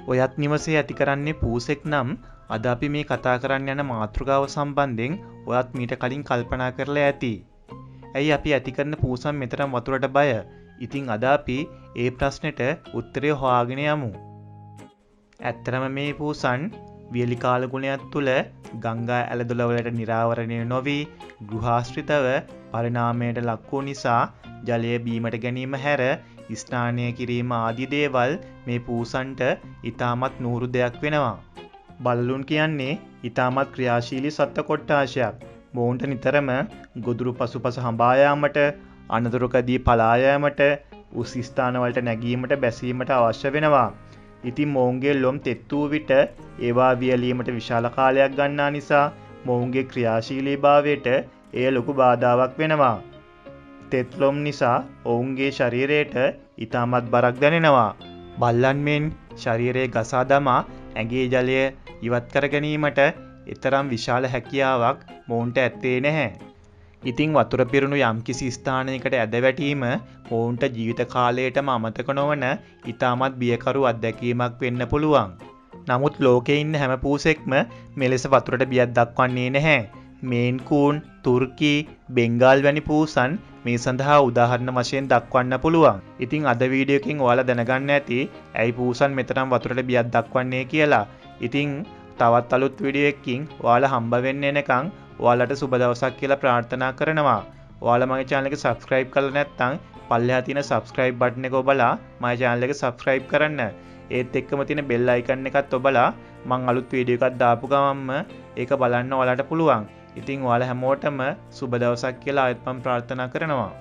ඔයත් නිවසේ ඇති කරන්නේ පූසෙක් නම් අද අපි මේ කතා කරන්න යන මාතෘකාව සම්බන්ධයෙන් ඔයත් මීට කලින් කල්පනා කරලා ඇති. ඇයි අපි ඇති කරන පූසන් මෙතරම් වතුරට බය? ඉතින් අද අපි ඒ ප්‍රශ්නෙට උත්තරය හොයාගෙන යමු. ඇත්තරම මේ පූසන් වියලි කාලගුණයක් තුළ ගංගා ඇලදොල වලට නිරාවරණය නොවි ගෘහාශ්‍රිතව පරිණාමයට ලක් වූ නිසා ජලය බීමට ගැනීම හැර ස්නානය කිරීම ආදී දේවල් මේ පූසන්ට ඉතාමත් නూరు දෙයක් වෙනවා. බළලුන් කියන්නේ ඉතාමත් ක්‍රියාශීලී සත්ත්ව කොට්ටාශයක්. මොවුන්ට නිතරම ගොදුරු පසුපස හඹා යාමට, අනතුරකදී පලා යාමට, උස් ස්ථාන වලට නැගීමට බැසීමට අවශ්‍ය වෙනවා. ඉතින් මොවුන්ගේ ලොම් තෙත් වූ විට ඒවා වියලීමට විශාල කාලයක් ගන්නා නිසා මොවුන්ගේ ක්‍රියාශීලීභාවයට එය ලොකු බාධාවක් වෙනවා. තෙත් ලොම් නිසා ඔවුන්ගේ ශරීරයට ඉතාමත් බරක් දැනෙනවා. බල්ලන් මෙන් ශරීරයේ ගසා දමා ඇඟේ ජලය ඉවත් කර ගැනීමට එතරම් විශාල හැකියාවක් මොවුන්ට ඇත්තේ නැහැ. ඉතින් වතුර පිරුණු යම්කිසි ස්ථානයකට ඇද වැටීම මොවුන්ට ජීවිත කාලයටම අමතක නොවන ඉතාමත් බියකරු අත්දැකීමක් වෙන්න පුළුවන්. නමුත් ලෝකේ ඉන්න හැම පූසෙක්ම මෙලෙස වතුරට බියක් දක්වන්නේ නැහැ. මේන් කූන්, තුර්කි, බෙන්ගාල් වැනි පූසන් මේ සඳහා උදාහරණ වශයෙන් දක්වන්න පුළුවන්. ඉතින් අද වීඩියෝ එකෙන් ඔයාලා දැනගන්න ඇති ඇයි පූසන් මෙතරම් වතුරට බියක් දක්වන්නේ කියලා. ඉතින් තවත් අලුත් වීඩියෝ එකකින් ඔයාලා හම්බ වෙන්න එනකන් ඔයාලට සුබ දවසක් කියලා ප්‍රාර්ථනා කරනවා. ඔයාලා මගේ channel එක subscribe කරලා නැත්නම් පල්ලෙහා තියෙන subscribe button එක ඔබලා මගේ channel එක subscribe කරන්න. ඒත් එක්කම තියෙන bell icon එකත් ඔබලා මං අලුත් වීඩියෝ එකක් දාපු ගමන්ම ඒක බලන්න ඔයාලට පුළුවන්. ඉතින් ඔයාලා හැමෝටම සුබ දවසක් කියලා ආයෙත් මම ප්‍රාර්ථනා කරනවා.